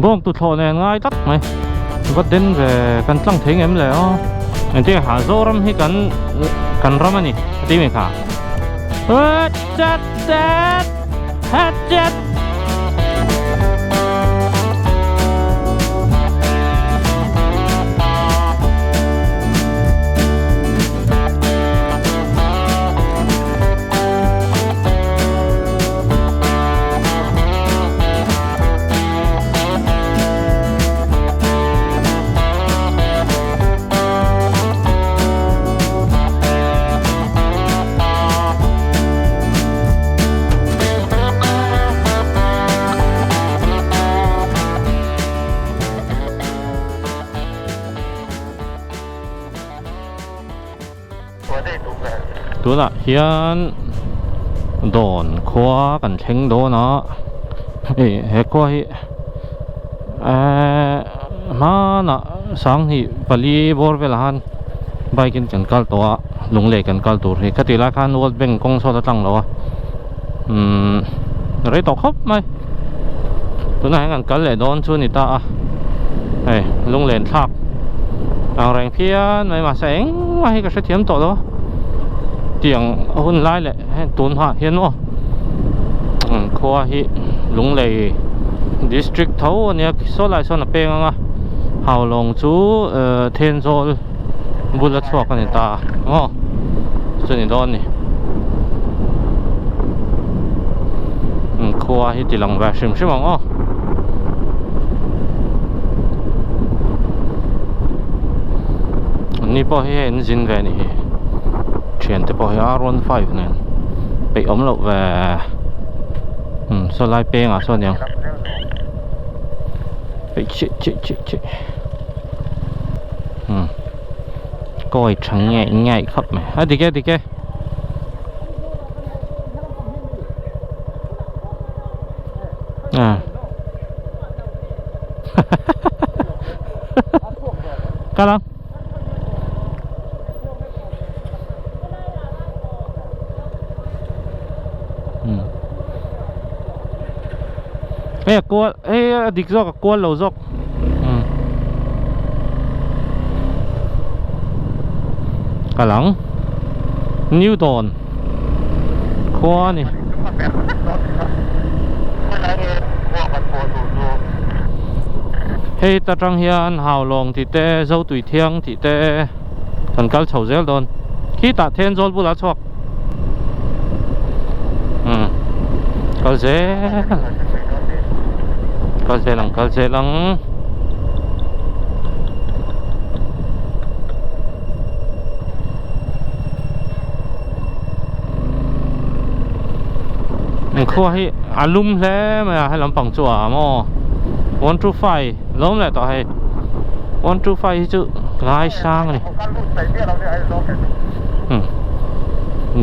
bông tụt thọ này ngay tắt mày bắt đến về cần tăng thế em lẽ anh thấy hà dô ram hi cần ram anh đi mình khá chát chát hát chátตัวละเฮียนโดนคว้ากันเชงโดนเนาะเฮ้เฮกว่ามาน่ะสังหิปลีบอร์เวลาหันใบกินกันกัลตัวลงเล็กกันกัลตัวเฮกติลาคันวอดเบ่งกงโซตะตังแล้วอะไรตกครับไหมตัวไหนกันกัลเลยโดนชวนนิตาเฮ้ลงเล่นทักเอาแรงเพี้ยนไม่มาแสงมาให้กับเสถียรตัวแล้วเตียงหุ่นไล่เลยตุนหักเห็นวะคัวฮิหลงเลยดิสทริกเท่าเนี่ยโซไลโซนเป้งอ่ะเฮาลงจูเทนโซลบุลชวกันนี่ตาอ๋อส่วนนี้โดนนี่คัวฮิติลังแบบชิมชิมอ๋อนี่พอเห็นจินกันนี่เชียนแต่พอเห็นR15เนี่ยไปอมหลบแหวส่วนไล่เป้งอ่ะส่วนยังไปชิก้อยช่างง่ายครับไหมดีแกกำลังกลัวดิกซอกกลัวเราซอกกำลังนิวตันคว้านี่เฮ้ตาจังเฮียนหาวลงที่เต้เจ้าตุยเทียงที่เต้ทันกัลเฉาเซลโดนขี้ตาเทนโซลบุลาชอกกัลเซลังขั้วให้อาลุ่มแล้วมาให้ลำปังจั่วมอวันจูไฟล้มแหละต่อให้วันจูไฟที่จุง่ายช่างนี่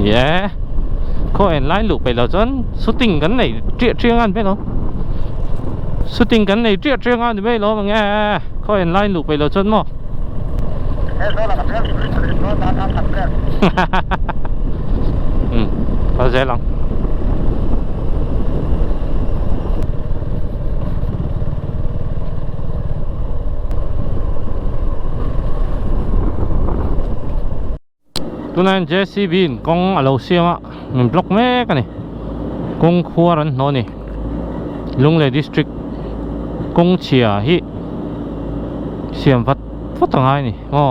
เย้เขาเห็นไล่ลูกไปแล้วจนสุดติ่งกันไหนเจี๊ยงอันไปเนาะสุดติ่งกันในเจี๊ยงอันไปแล้วมั้งแง่เขาเห็นไล่ลูกไปแล้วจนมั้งเข้าใจหรอตัวนั้นเจสซี่บินกงอะไรเสียมะมันบล็อกแม่กันนี่กงครัวรันโน่นนี่ลุงเลยดิสทริกกงเชียฮิเสียมฟัดต่างไงนี่อ๋อ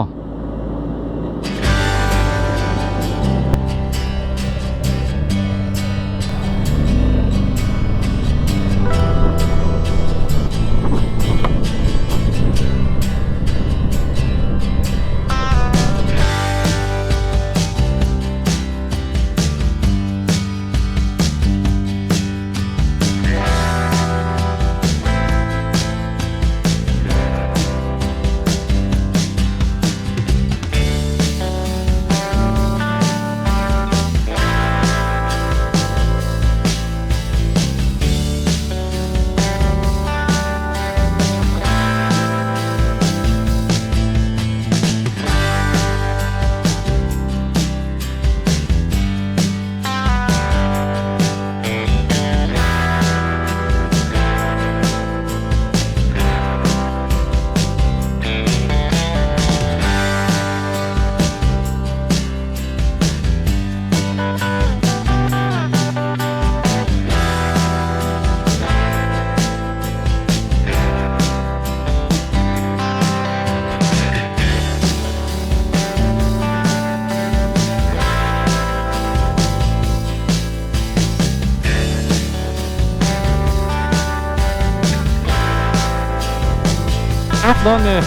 đó nè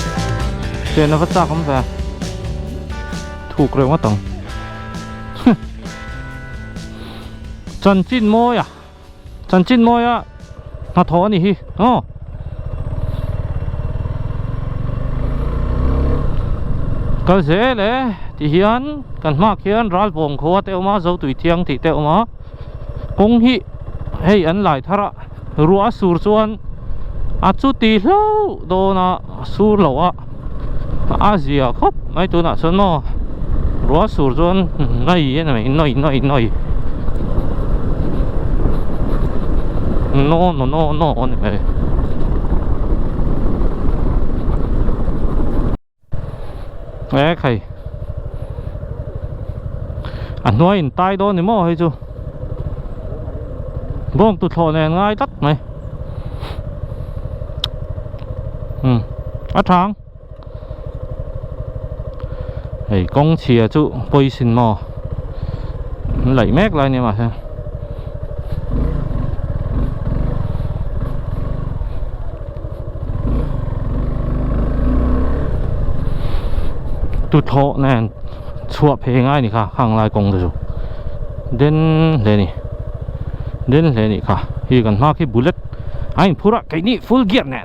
trên nó phát ra không phải thuộc rồi quá tổng chân chín môi à chân chín môi à nó thó nè hi cái dễ đấy thì hiền cần mắc hiền ra vòng khoa teo má dấu tuổi thiêng thì teo má công hi hay anh lại thara rùa sủi chuan chú tì lâu đồ na sủi lâu à Asia khóc mấy tôi nãy xuân mà rùa sủi chuan này này nói no này ê khay anh nói in tai đó này mò hay chưa bông tụt thọ này ngay tắt này thang hey công chia chú bơi xin mò lấy mét lại nè mà xem tụt thọ này chua phê ngay nè cả hàng lại công rồi đến đây nè cả khi cần mắc cái bullet anh pura cái này full gear nè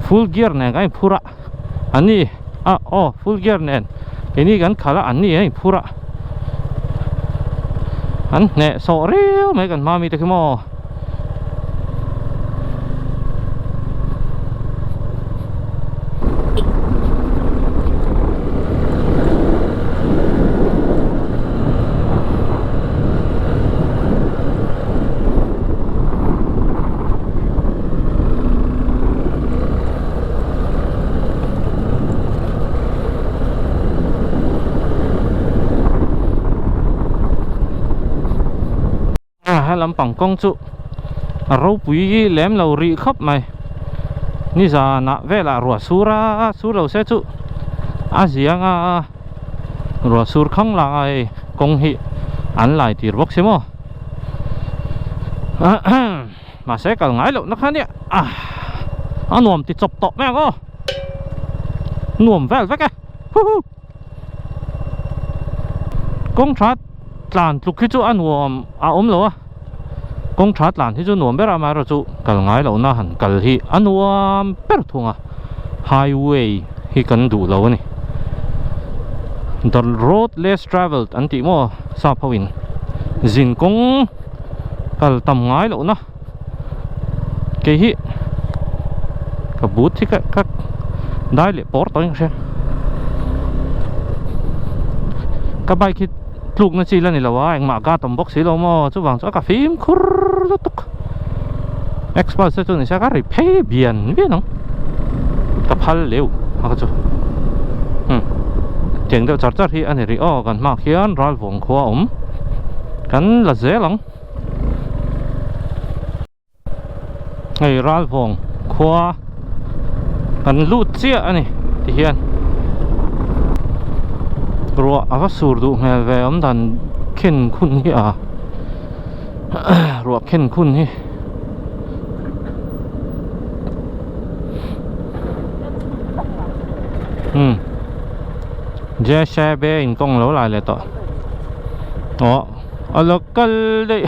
full gear nè cái pura anh đi full gear nè cái này gần khá là anh đi anh pura anh nè sorry mấy cần mami tới cái mò làm bằng công trụ râu quý lém lầu rị khắp mày như giờ nạ về là rùa su lầu xe trụ giếng rùa su không là ai công hiệu ăn lại thì bốc xem mà sẽ cần ngái lộ nó khác nè nuồm thì chọc tọ mẹ cô nuồm về vách công sát làn lục khi chú ăn nuồm ốm lỗ công chát làn thì chú nuông bé ra mà rồi chú cần ngay lâu na hẳn cần thì anh nuông bé thùng highway thì cần đủ lâu này the road less traveled anh tí mua sao phao in dìn công cần tầm ngay lâu na cái hi cái bút thì các đai lệ port tôi xem các bài khi lúc nó chỉ là này là anh mà ga tầm bốc xí đâu mà chú vàng cho cả phim khur rất tốt expert cho này sẽ có repair biển biết không tập hal liu hả chú tiếng đâu chặt thì anh này gần mà khiến ra vòng khoa cắn là dễ lắm ngày ra vòng khoa gần lút chia anh này thì hiện rùa có sủi đủ mẹ về đàn khen khun hi rùa khen khun hi dễ xe bé in công lỗ lại tọ là cân đấy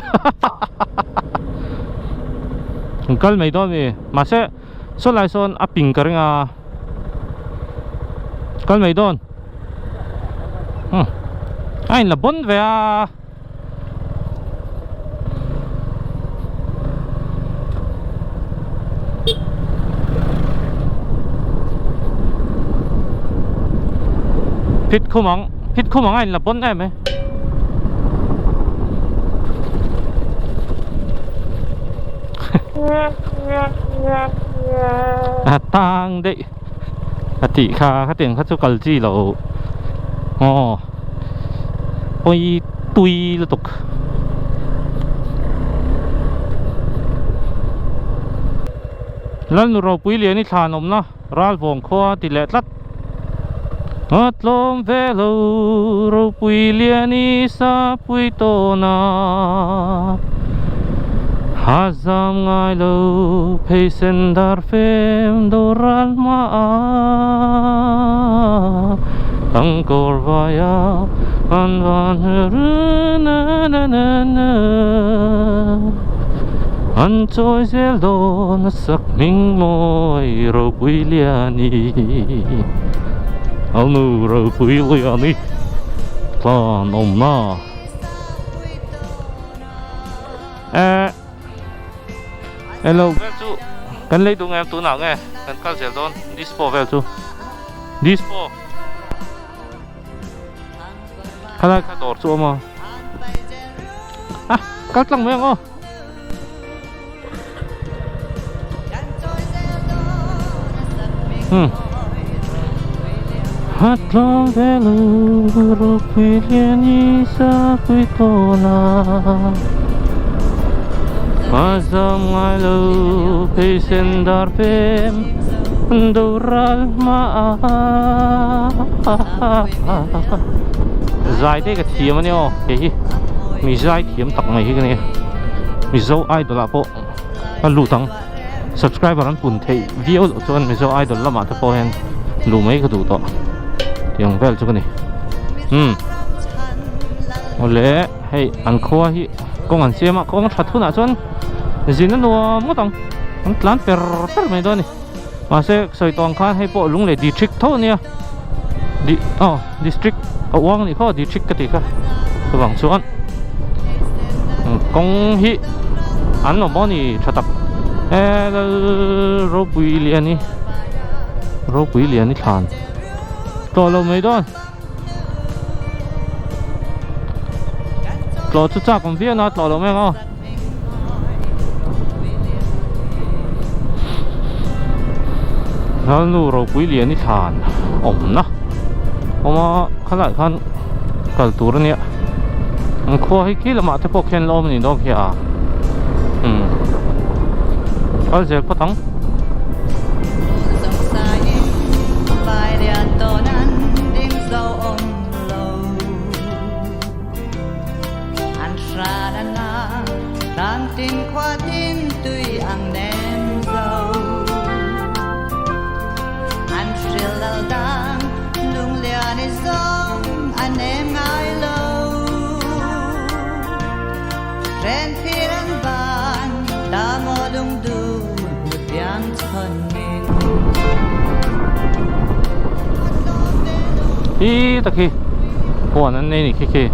cân mấy đó gì mà sẽ số lại son áp bình cái cân mấy đó anh là bốn về Phít khu mong anh là bốn em ấy tăng đấy tỷ kha khách tiền khách cho cần gì là ôi tui là tục lần rồi quý liền đi thàn ôm nó ra vòng khoa thì lệ lắt lom về lâu rồi quý liền đi xa quý tô na Hazam ngai lo peisen dar fem doral ma angkor vaya an van na na na na an trôi zel do na sak ming moi ro pui liani anu ro pui liani plan om na hello vel chu kan lấy tung em tu nào nghe kan kal zel don dispo vel chu dispo kala ka tor chu ma kal tlang me ngo hát long velu ro pui liani sa pui tona Azam ngai lo peisen dar pem doral ma zai te ka thiam ani o hi mi zai thiam tak mai hi ka ni mi zo idol a po a lu tang subscriber an pun thei video chuan mi zo idol lama ta po hen lu mai ka du to tiang vel chu ka ni ole hei an khua hi kong an siama kong thathu na chuan zin no mo tang an tlan per mai do ni ma se soi tong khan hei po lung le district tho nia district awang ni kho district ka ti ka so bang chuan kong hi an no mo ni thatak ro pui lian ni than to lo mai don lo chu cha kom via na lo me ngo nu ro pui lian ni than om na oma khala khan kal tur ni ang kho hi ki lama te po khen lom ni dong khia kal zel patang tin khoa tin tùy ang nem dâu anh still lâu đang lung lian đi sông anh em ai lâu ren phi ren ban đã mò đung du một tiếng thân mình hi ta khi buồn anh này khi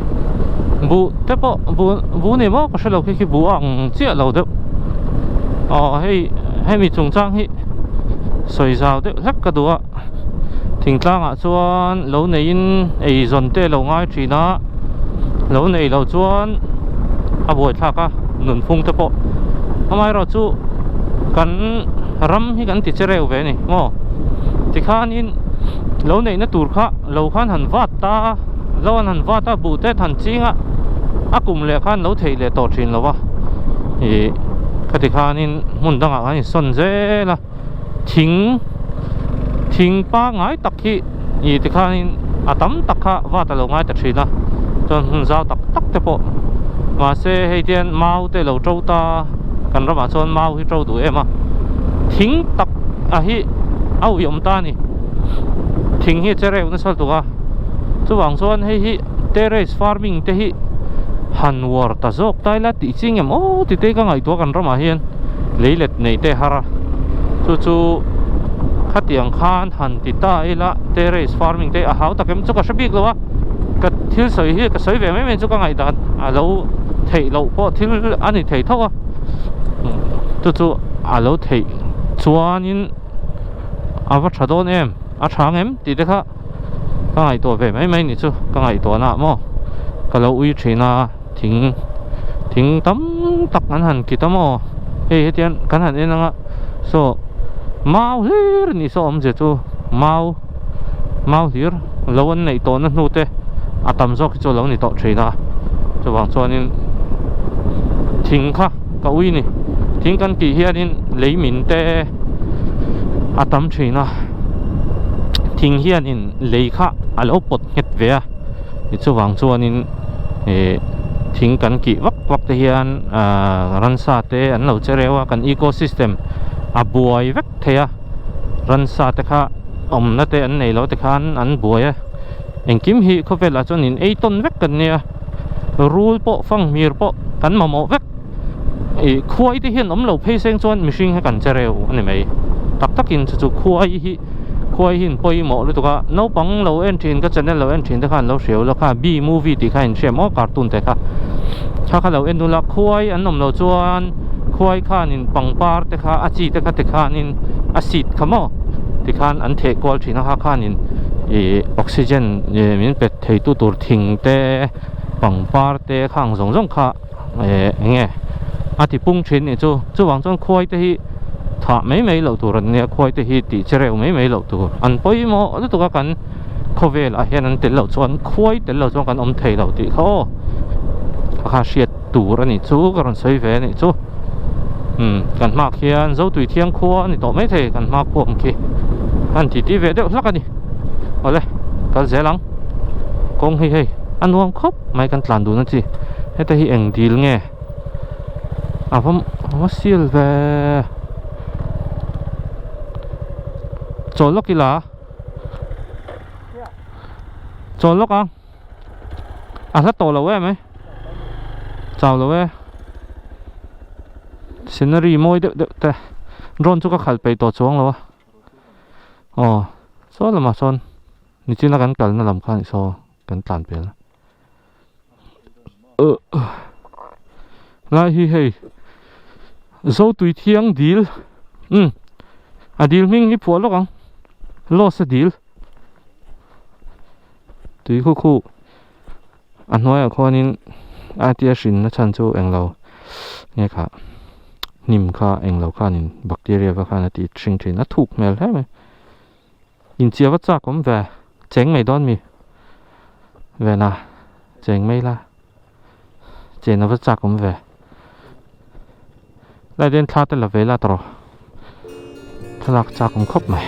bu te po bu ne mo ko shalo ki bu ang chia lo de hei mi chung chang hi soi zau de lak ka duwa thing tlang a chuan lo nei in ei zon te lo ngai thina lo nei lo chuan a boi thla ka nun phung te po amai ro chu kan ram hi kan ti chereu ve ni mo ti khan in lo nei na tur kha lo khan han wat ta lo an han wat ta bu te than chinga akum le khan lo thei le to thin lo wa e khati khan in mun danga ani son je la thing pa ngai tak hi i ti khan in atam tak kha wa ta lo ngai ta thina chon hun zau tak tak te po ma se hei tian mau te lo trâu ta kan ra ma chon mau hi trâu du ema thing tak a hi au yom ta ni thing hi chere un sal tu ga chu wang chon hei hi terrace farming te hi han war ta zok tai la ti ching em o ti te ka ngai to kan rama hian leilet nei te hara chu khatiang khan han ti ta ila terrace farming te a hau takem chu ka shabik lo wa ka thil soi hi ka soi ve me chu ka ngai dan a lo thei lo po thil ani thei thawa chu a lo thei chuan in awa thadon em a thang em ti te kha ka ngai to ve mai ni chu ka ngai to na mo ka lo ui thina thing tam tak an han ki tamo he tian kan han enanga so mau hir ni so om je chu mau hir lo an nei to na nu te atam zo ki chu lo ni to thina chu wang chuan in thing kha ka ui ni thing kan ki hian in leimin te atam thina thing hian in lei kha alo pot het ve a chu wang chuan in thing kan ki vak te hian ransa te an lo cherewa kan ecosystem a buai vek thea ransa te kha omna te an nei lo te khan an buai engkim hi khovel chon in 8 ton vek kan nia rule po phang mir po kan mamo vek khuai te hian om lo phei seng chon mihring ha kan chereu ani mai takin chu khuai hin poi mo lu tuka no pang lo entry ka channel lo entry te khan lo hreu lo kha b movie ti kha in shem o cartoon te kha lo enu la khuai an nom lo chuan khuai khan in pangpar te kha achi te khan in asit khamo ti khan an the kwal thina khan in oxygen min pe thei tu tur thing te pangpar te khang zong kha nge ati pung thin ni chu wang chon khuai te hi tha mấy lo tur an nia khuai te hi ti chereu mấy lo tur an poi mo tu ka kan khovel a hian an tel lo chuan khuai tel lo chuan kan om thei lo ti kho kha hriat tur ani chu karon soi ve ni chu kan mak hian zo tui thiang khua ni to mai the kan mak khom ki an ti ve deuh hlak ani ole kal zelang kong hi an nuam khop mai kan tlan du na chi heta hi eng dil nge avam sil ve cholok ila cholok la to lo we mai chao lo we scenery moi de te ron chu ka khal pe to chuang lo so la ma son ni china kan kal na lam khan so kan tlan pe la hi hei zo tui thiang dil a dil ming ni phual lokang lo sa dil tui khu an hoi a khonin atia shin na chan chu englo nge kha nim kha englo khanin bacteria va khana ti thing thin a thuk mel he mai in chia va cha kom ve cheng mai don mi ve na cheng mai la chen na va cha kom ve lại đến thắt là về là tro thắc cha cũng khóc mày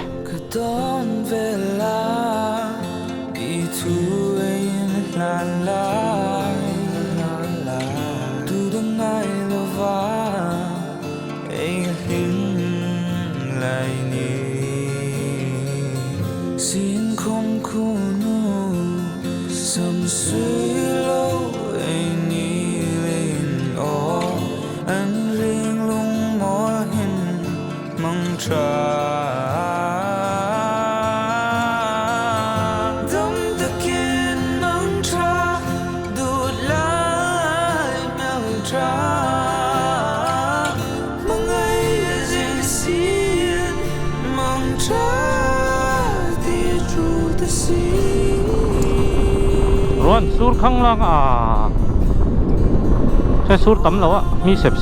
xin không khu nu sầm suy lâu anh đi lên ô anh riêng lung mỏ hình mong trà đâm ta kiên mong trà đụt lại mong trà mong ai dễ xin mong trà ruan sur khang lang sai sur tam lo mi sep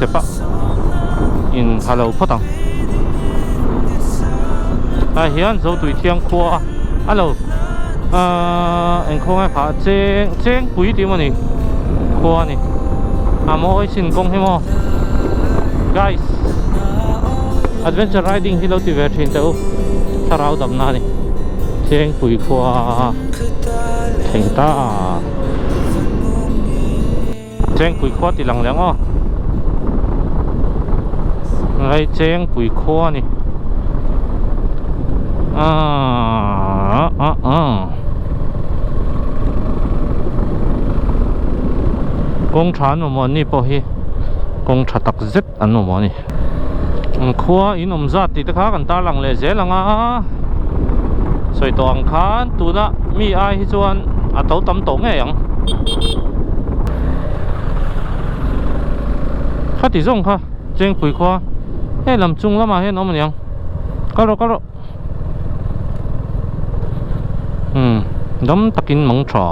in hello photang hian zo tui thiang khua alo en khong pha cheng pui ti mo ni khua ni moi sin kong he mo guys adventure riding hi lo ti ve thin teu tharau dam na ni cheng pui khua thành ta cheng pui khua ti lang lang ngay cheng pui khua ni công sản mà ni po hi công sản đặc rất anh mà ni khua in zat ti ta kan ta lang le je lang soi toang khan tu na mi ai hi chuan a to tam to nge yang kha ti zong kha cheng pui khua he lam chung lama he nom yang karo dam takin mong tra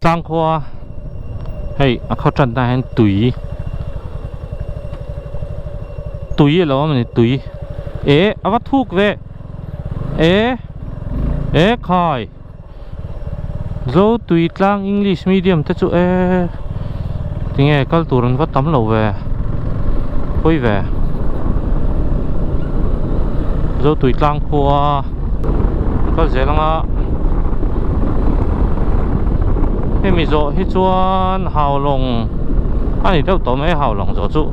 tang khua heyเขาจันได้ให้ตุยแล้วมันตุยเอาว่าทุกเวคอยโจตุยตลาง English medium แต่จู่ที่ไงก็ตัวนั้นว่าตั้มเราเวคุยเว zo tui tlang khua kal zelanga hemi zo hi chuan Howlong ani deuh tawm e Howlong zo chu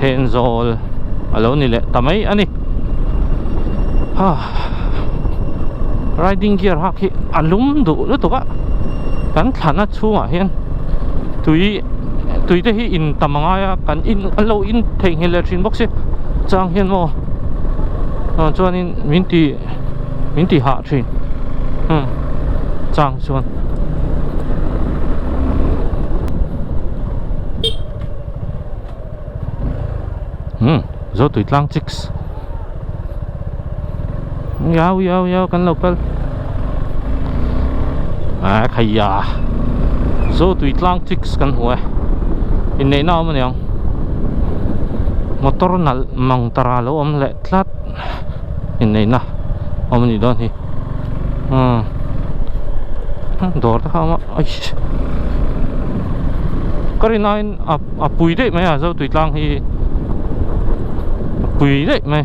then zol alo ni le tamai ani ha riding gear ha khi alum du lu to ka kan thana chunga hian tui te hi in tamanga ya kan in alo in theng hele thin box e chang hian mo chuan in min ti ha thin chang chuan zo tui tlang chicks yaw kan local khaya zo tui tlang chicks kan hue in nei na maniang motor nal mang taralo om le tlat in nei na om ni don hi dor ta ma ai karinain a pui de mai a zo tui tlang hi pui de mai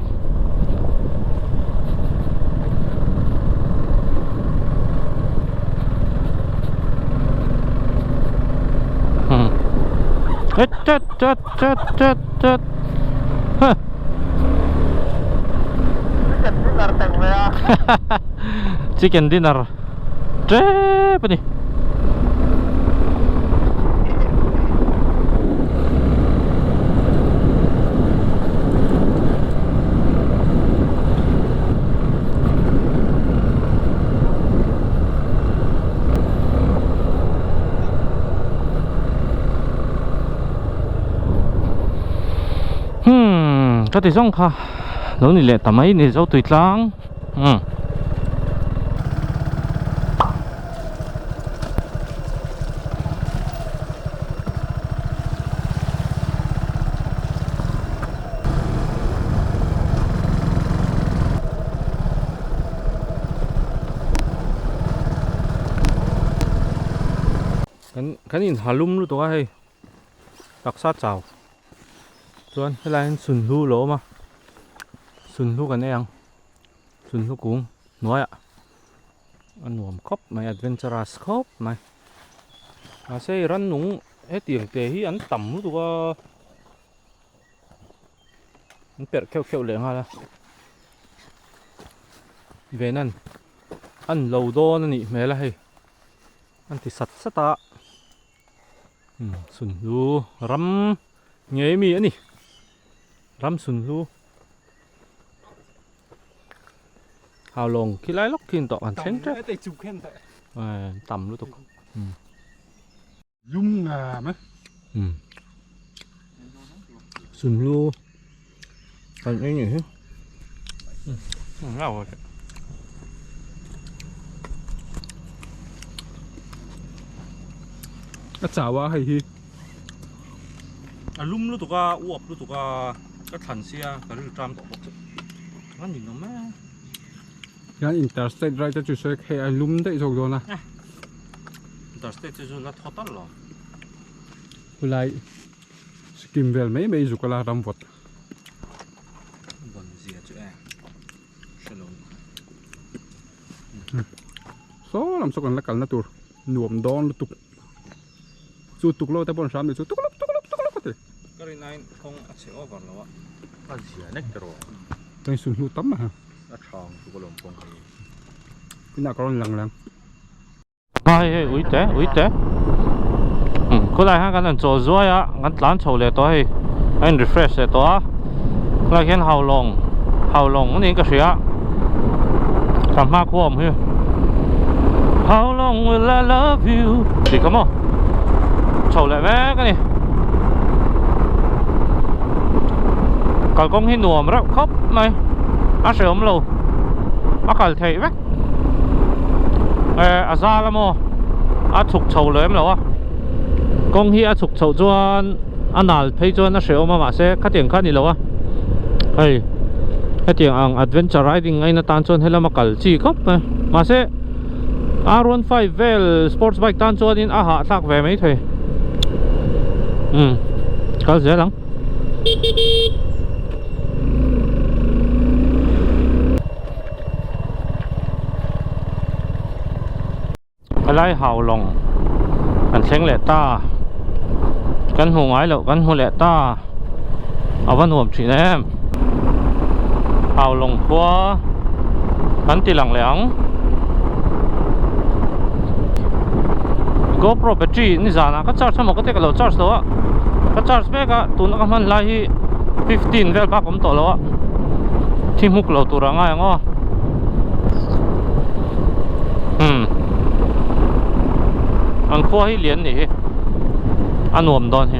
Chết chicken dinner chết đi có thể giống kha lâu này lệ tầm ấy này dấu tùy láng cái nhìn halum luôn tụi hay đặc sát chào chuan helai sun lu lo ma sun lu kan yang sun lu kung noya an nuam khop mai adventurous khop mai a sei ran nung he tiang te hi an tam lu tu ka an per kheu le nga la venan an lo do na ni me la hei an ti sat sata sun lu ram nge mi ani ram sun lu Howlong khi lái lóc khiên tọ hẳn sáng trách tầm lu tục lung ngà mấy sun lu còn cái gì hết ngào rồi cái chảo á hay hi lum lu tục à uop lu tục à cái thành xe cái rư tram tọ bọc nó nhìn nó má cái interstate right cho sẽ hay lum đấy rồi na interstate cho là thoát tắt rồi lại skim vel mấy dù có là ram vật còn gì chứ em số làm sao còn là cả na tur nuông đòn tục chú tục lâu ta bọn sáng để chú tục lúc thế cái này không sẽ over rồi á gì nét rồi đây xuân lu tắm mà nó tròn của lồng phong cái nào có lằng ai ui té có lại ha cái này trò rồi á ngắn lán trầu lệ tôi anh refresh lệ tôi lại cái Howlong cái cái gì á cảm ma của ông here How long will I love you thì come on trầu lệ mấy cái này còn con hi nuông rất khóc mày á sớm lâu á cần thấy vách à ra là mò á chụp chầu lệ em lâu á con hi á chụp chầu chuan anh nào thấy chuan á sớm mà sẽ cắt tiền cắt đi lâu á hey cái tiếng ang adventure riding ngay nó tan chuan hello mà cần chi khóc mà sẽ R15 Vel sports bike tan chuan in á hạ thác về mấy thôi có dễ lắm lại hào lòng anh xem lệ ta căn hồ ngái lộ căn hồ lệ ta ở văn hồn chuyện em hào lòng qua căn tì lặng lẽng GoPro battery ni zana ka charge mo ka te ka lo charge to ka charge me ka tun ka man lai hi 15 vel ba kom to lo thi muk lo tu ranga ngo an kho hi lian ni an om don hi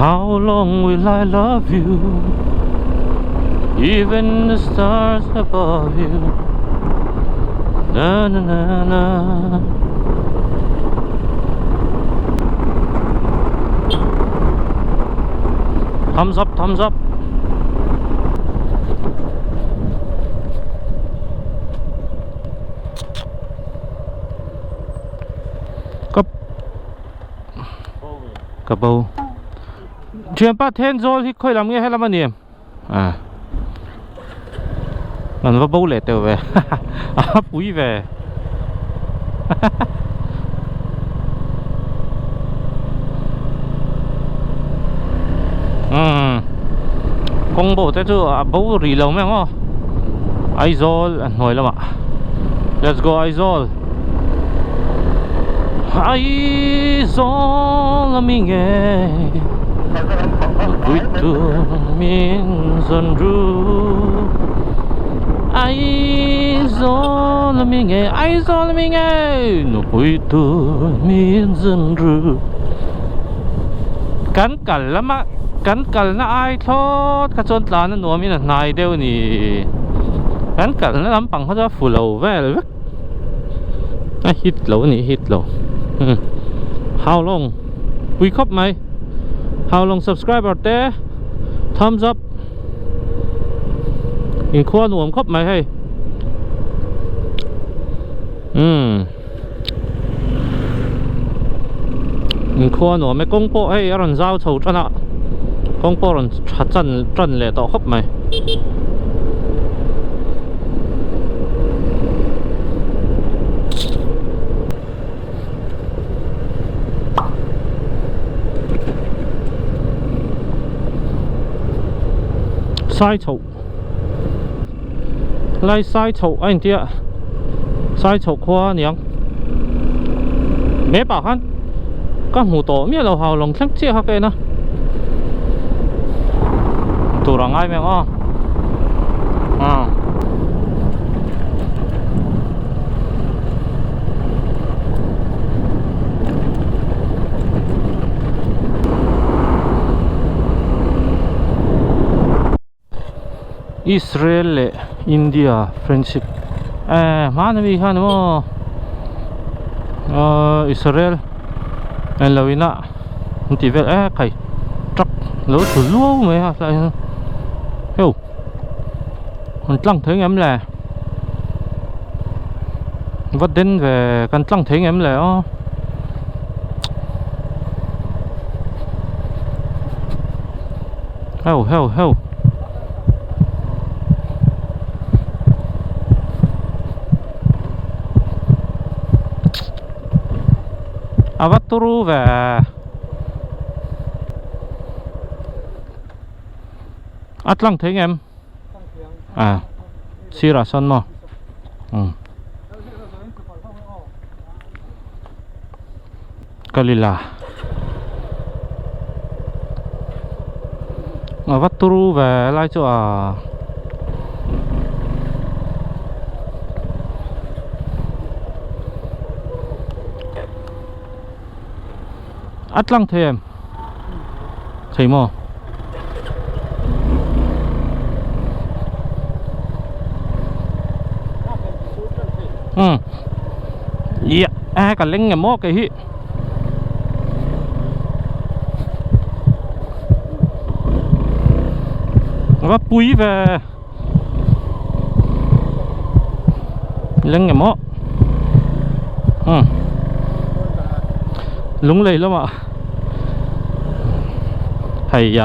How long will I love you? Even the stars above you. Na na na na. Thumbs up, thumbs up. Cặp bầu. Chuyện ba thiên rồi thì khơi làm nghe hay làm anh em à mình vào bầu lệ tiêu về búi về công bộ thế chứ bầu rì lâu mấy không Aizol nói lắm ạ let's go Aizol Aizol là mình nghe Vui thương miền dân ru ai gió là mình nghe ai gió là mình nghe nó vui thương miền dân ru cắn cẩn lắm á cắn cẩn là ai thốt cái chốn lá nó nuôi mình là này đều nè cắn cẩn nó lắm bằngเขาจะphủ lầu về rồi hít lầu nè hít lầu how long we khóc mày How long subscribe out there? Thumbs up. In khoa nuông khóc mày hay. In khoa nuông mấy công bộ hay rần giao chầu chân ạ. Công bộ rần chân lệ tỏ khóc mày. Sai chậu lại sai chậu anh tia sai chậu khoa nhang mẹ bảo hắn các mù tổ miết đầu hào lòng thắng chia hắc cái nó tụ rằng ai mẹ ngon Israel, India friendship. Mana mi han mo? Israel. En lawina. Nanti vel kai. Truck. Lỗ thủ lúa mày ha lại. Hiểu. Còn trăng thấy em là. Vắt đến về căn trăng thấy em là. Heo. Vắt turu về lăng thấy em Sira son mo Kalila vắt turu về lại chỗ lăng thấy em thấy mò cả lên ngày mò cái hi và bùi về lên ngày mò lúng lầy lắm ạ hay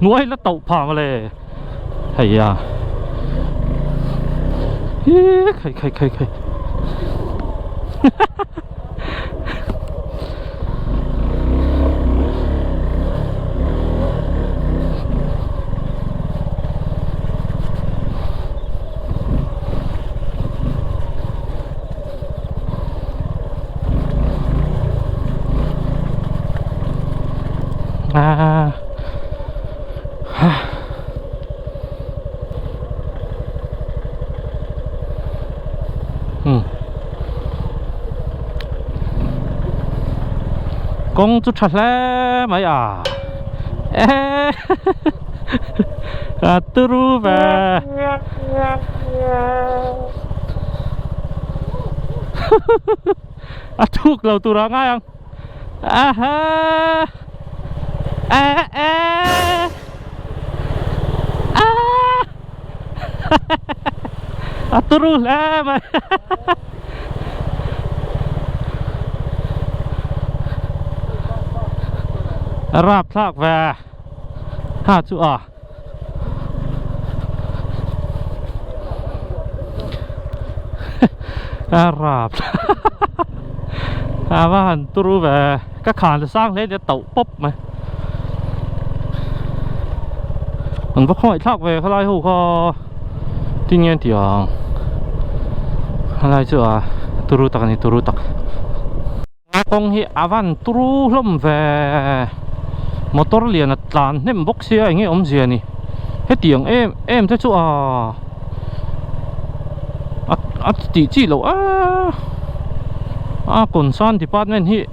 nuôi là tàu phà mà lề hay à khơi con chút chặt lẽ mấy à tư ru về thuốc lâu tu ra ngay không tư ru lẽ mày rạp thác về ha chú à rạp và hành tu về các khán sang lên để tẩu bóp mày mình bắt hỏi thác về khai lại hồ kho tuy nhiên thì khai lại chú à tu tắc này tu tắc con hi avan tu lom về motor liền là tàn nem bốc xe anh ấy gì này hết tiếng em thấy chú chỉ lộ còn san department hi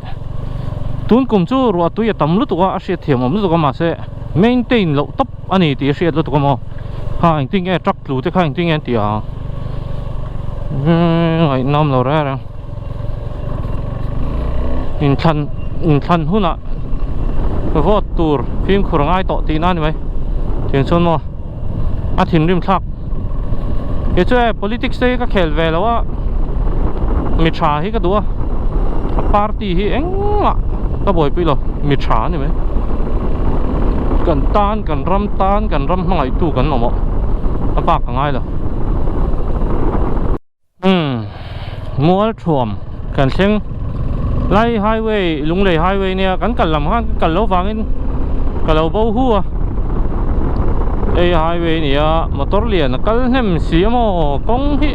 tuân cùng chú rồi tôi tầm lúc tôi sẽ thiểm ông lúc mà sẽ maintain lộ tốc anh ấy thì sẽ lúc tôi mà anh tin nghe truck lú thì anh tin nghe thì ngày năm lâu ra in thân hôn ạ vót tour phim khurang ai tọ tí nani mấy tiền xuân mà thìn rim thắc cái chỗ politics đây các khel vềแล้วมีชาให้ก็ดูpartyให้เอ็งก็บ่อยไปหรอมีชานี่ไหมกันต้านกันรำไม่ตู้กันหรอมั้งปากกันง่ายเหรอมัวถ่วมกันเชิงไล่ไฮเวย์ลุงเลยไฮเวย์เนี่ยกันลำห้างกันเล้าฟังอินกันเล้าเบาหัวไอไฮเวย์เนี่ยมอเตอร์เลียนกันเห็นเสียมอกงฮิ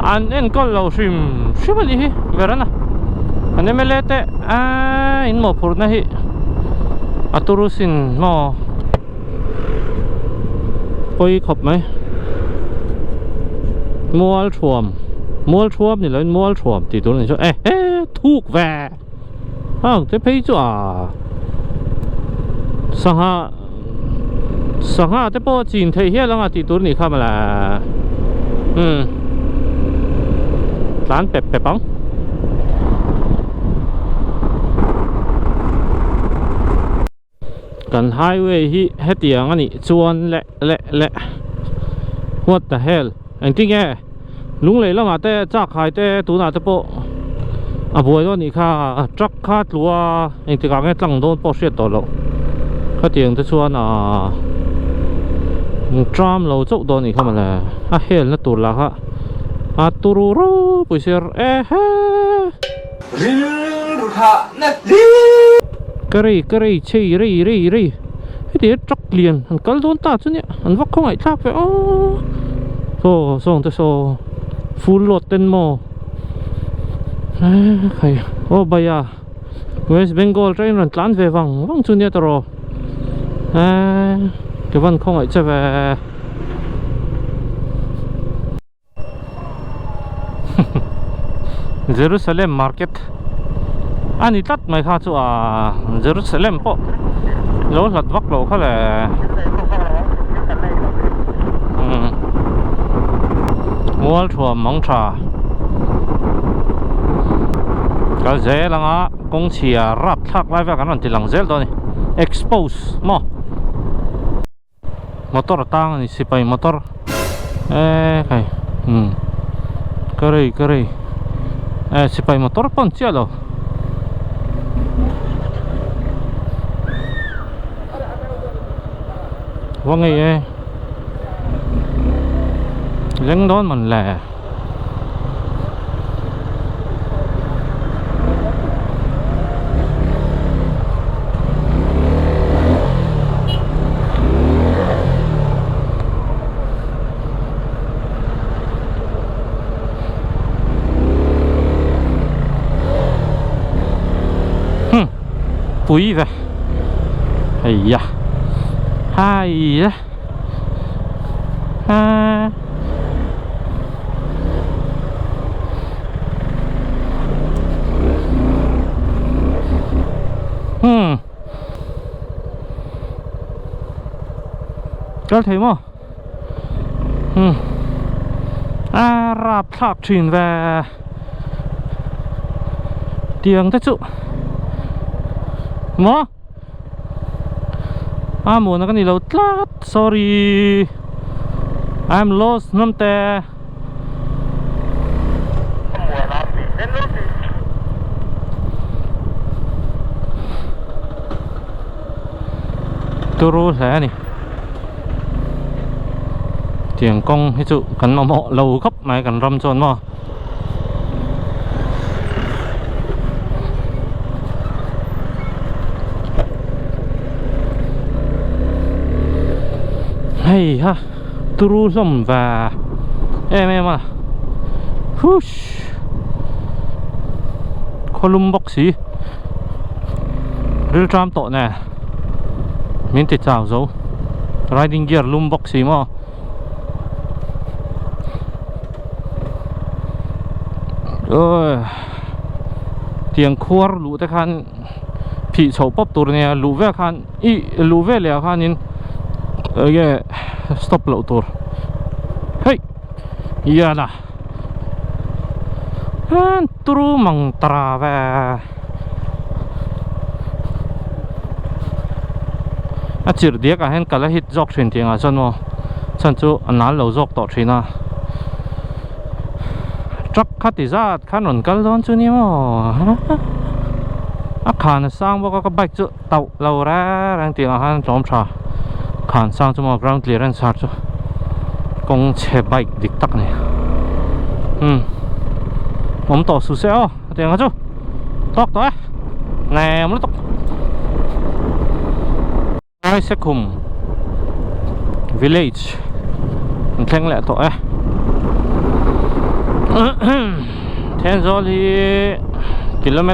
อันเอ็นก็เราชิมอะไรฮิเวรนะอันนี้ไม่เละแต่อินหมอพูดนะฮิอัตุรุสินหมอไปขบไหมมัวถ่วมนี่เลยมัวถ่วมตีตัวนี้ช่วยทุกแวจะไปจ่าสังหาจะพอจีนเทียแล้วตีตัวนี้เข้ามาละร้านเป็ดปังกันไฮเวย์ที่เฮตียงอันนี้ชวนเละ what the hell อันที่แกลุงเลยแล้วมาแต่จากขายแต่ตัวน่าจะโปบวยตัวนี้ค่ะจักคาตัวเองที่กางเงินตั้งโดนโปเสียตัวเราข้าเตียงจะชวนจามเราจุดตัวนี้เข้ามาเลยเฮลนั่นตัวละค่ะตูรูปุยเสียกระไรเชยรีเดี๋ยวจักเลียนอันก็โดนตาจุดเนี้ยอันวักเขาไงทักไปส่งแต่ฟูลโหลดเต็มโมใครบายาเวสเบงกอลเทรนรันล้านเววังจุดเนี้ยตลอดเกี่ยวกับเขาไงจะไปเยรูซาเล็มมาร์เก็ตอันนี้ตัดไม่ค่าชัวเยรูซาเล็มปะแล้วหลัดวักโลเขาเลยมัวถั่วมังชาก็เจลังกงเชียรับทักไว้แบบกันนั่นที่หลังเจลตัวนี้ expose มอเตอร์ตั้งนี่สิไปมอเตอร์ใครก็เลยสิไปมอเตอร์ปนเจ้าเรา ว่าไงเล้งโดนมันแหละปุ๋ยไปไอ้ยะไอ้ยะก็thấy mà rạp thạc truyền về tiếng thế chứ mà muốn nó cái gì đâu lát sorry I'm lost nắm tè tôi rồi thế này tiếng công hết sự cần mà mọ lâu gấp mày cần râm tròn mà hay ha tru lom và em à hush column boxy real tram to nè mìnhติดchào dấu riding gear lum boxy mà tiếng khua lũ ta khan bị sầu bóp tụt này lũ về khan lũ về liền khan nín cái stop lậu tụt hey iya là turu mang tra về chỉ được cái hen cả là hit dọc truyền tiếng à chân mà chân chú anh nói lẩu dọc tọt truyền à chắc khát thì ra khát nón cắt luôn chứ nhỉ mà khán sang bao cái bike chú tàu lâu ra đang tiếng han trộm trà khán sang chú mà ground clearance sát chú công xe bike địch tắc này ông tổ số xe ô tiếng hả chú tóc tối nè ông nó tóc ai sẽ cùng village mình thanh lại tội thiên số thì km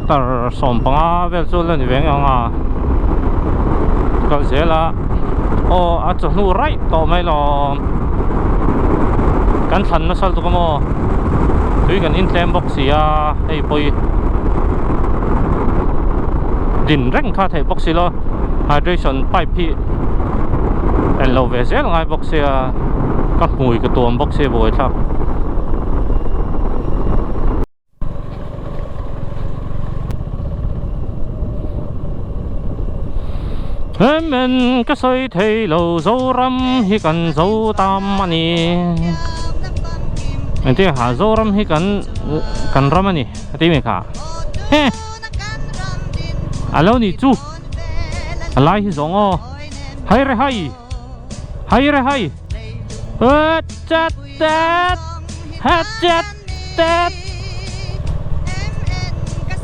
sòng bằng về số lần về ngang à còn sẽ là ở chỗ nu right tổ mấy lo cắn thằng nó sao tụi nó tuy gần in tem box gì à hay bôi đỉnh răng khá thấy box lo hydration pipe pi and low về sẽ là ngay box à các mùi cái tuồng box bôi thật mình cái sợi thề lâu dấu râm hi cần dấu tam ani anh thấy hả dấu râm hi cần râm ani thấy mình hả alo ni chú alai hi zong o hay re hay chat tet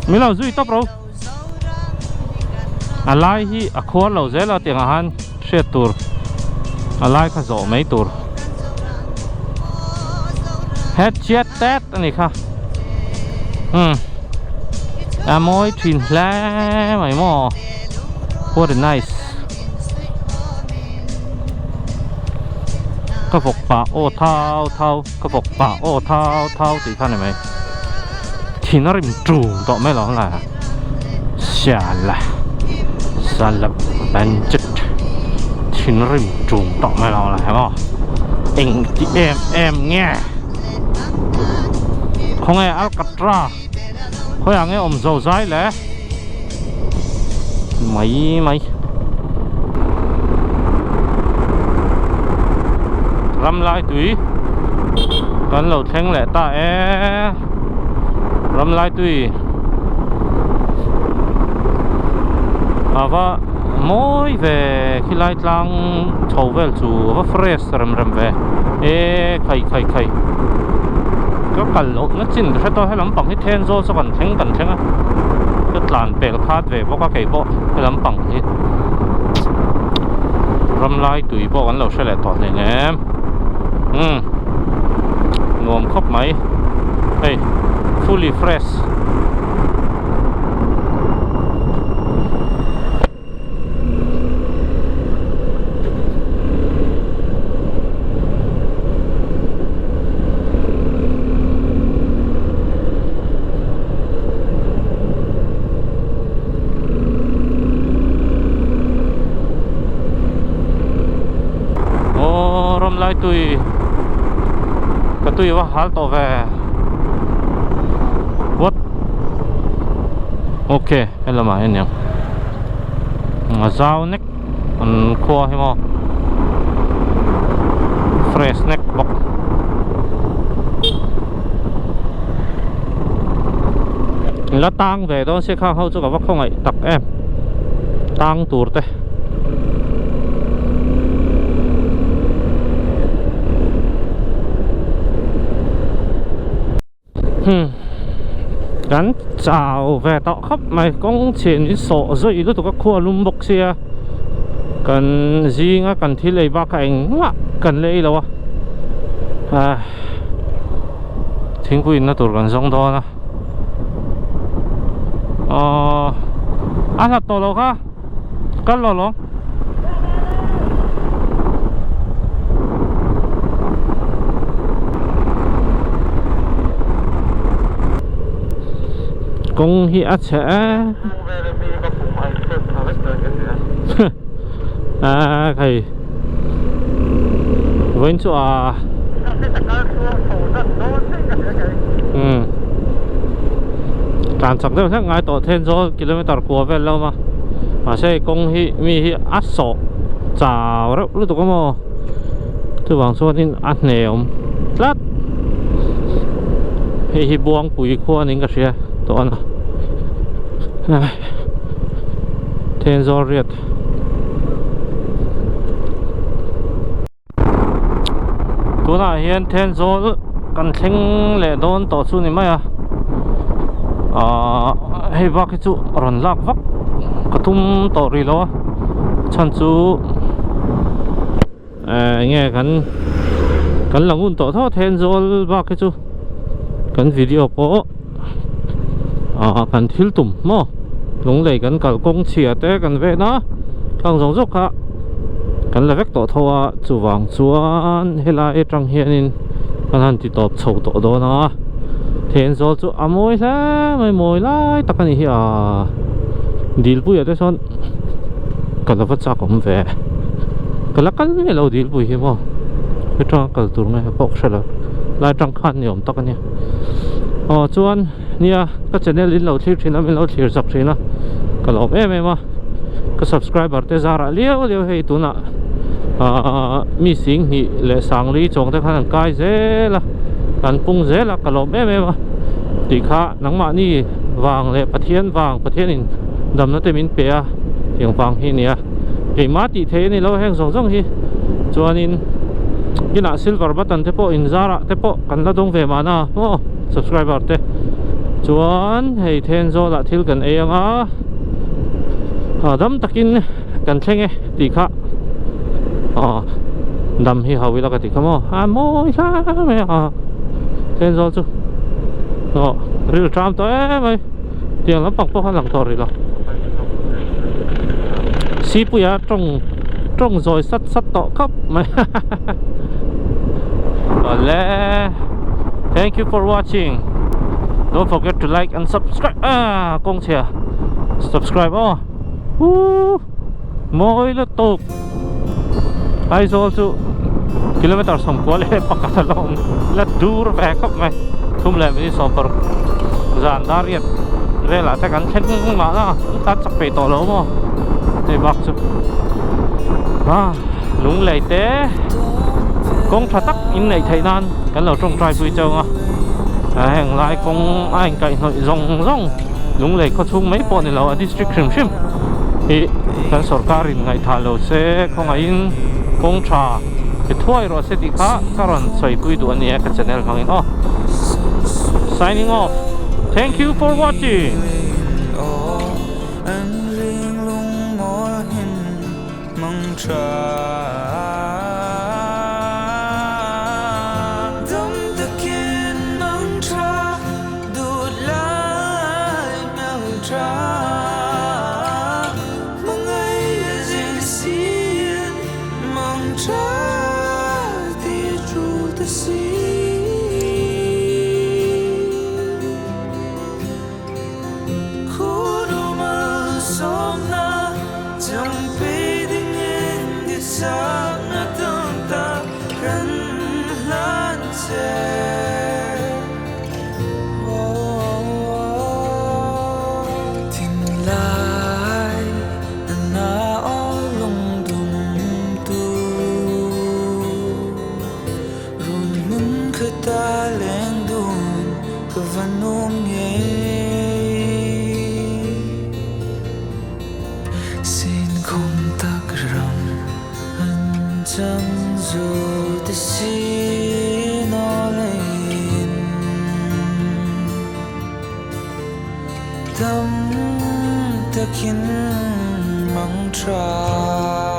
mình làm duy top rồi alai hi a khua lo zela tiếng han she tur alai kha zo mấy tur het chat tet ani kha môi thuyền lá mày mò what a nice cái phục bà ô thao cái phục bà ô thao thì khăn này mày thì nó rìm trù tọ mấy lọ là xà là bánh chất thì nó rìm trù tọ mấy lọ là hả mò anh chị em nghe không nghe Alcatra thôi à nghe ôm dầu dái lẽ mày râm lại túi con lẩu thanh lẽ ta râm lại túi và mỗi về khi lại lang chầu về chủ và fresh rầm về khay cái lỗ nó chín cái tôi hay lắm bằng cái then rồi sao còn thắng á cái làn bể khát về bóc cái bộ cái lắm bằng thì râm lai tùy bộ anh lâu sẽ lại tỏ này nè ngồm khóc máy hey fully fresh lại tùy vào hal to về what ok hay là mà anh em dao neck ăn khoa hay mà fresh neck bọc là tang về đó sẽ khang hậu cho cả vắt không ấy tập em tang tour thế gắn chào về tạo khắp mày con chuyện sổ rồi lúc tụi các khoa lum bốc xe cần gì ngã cần thi lấy ba cảnh cần lấy đâu à thiên quy nó tụi gần giống đó nè ăn hạt tổ đâu ha cắt lò lông công hiện sẽ thầy với chỗ cản chẳng được ngay tổ thêm số km của về lâu mà sẽ công hi mi hi ắt sổ chào đó lúc tụi có mò từ bằng số nên ăn nèo lát hi buông bụi khoa nên cái gì đó thêm do riết cô nào hiện thêm do cần thinh lệ đón tổ su này mấy hay vác cái chú rắn lạc vác cái thùng tổ rì lo chân chú nghe cần là ngun tổ thôi thêm do vác cái chú cần video po cần thiếu tùm mò lúc này cần cả công chia té cần về nó càng giống rốc ha cần là vector thua chủ vàng chuan hay là trong hiện cần hành thì tập sầu tổ đó nó thiên số chú mồi lá mồi lại tất cả này deal bùi ở đây son cần là phát ra cũng về cần là cần về lâu deal bùi hiểm mò cái trong cần tụi này bốc sẽ là lại trong khăn nhiều tất cả này chuan nia các channel in lâu thiệt nó mình lâu thiệt sắp xí nó cái lộp em mà cái subscriber te ra ra liêu hay tụi nè mi sinh hi lệ sang lý trồng te khăn cái dễ là cần pung dễ là cái lộp em mà thì khá nắng mạ ni vàng lệ bát thiên in đầm nó te min pe tiếng vàng hi nia cái má thì thế này lâu hang rong hi chuan in cái nạ silver button te po in zara te po cần là đông về mà na subscriber te chuan hei then zo la thil kan ei anga dam takin kan thlenge ti kha dam hi hawi la ka ti khamo moi sa me then zo chu ril tram to mai tiang lam pak po han lang tori la si pu ya trong rồi sắt to khắp mày le thank you for watching. Don't forget to like and subscribe. Công chia subscribe mỗi lần tục ai rồi chú km xong quá lẽ bắt cả lòng là dur về khắp mày không làm gì xong rồi dàn đa riết về là chắc chắn thêm mà nó ta chắc phải tổ lâu mà để bác chú lúng lầy té công thật tắc in này thấy nan cái lẩu trong trai vui châu hàng lại công anh cậy nội rong lúc này có chung mấy bọn này là description phim thì kan sarkarin ngai thalo se khonga in kong tha ke thuai ro se ti kha karon soi pui du ani ka channel mangin oh signing off. Thank you for watching. Anh riêng lung ngó hình mong tra đâm ta kiên mong tra đụt lại nhau tra mong ấy riêng xiên mong tra thì trụ ta xiên ta lên đồn cơ văn ôm nhé xin không tắc rầm anh chẳng dù ta xin nó lên tâm ta khiến mong tra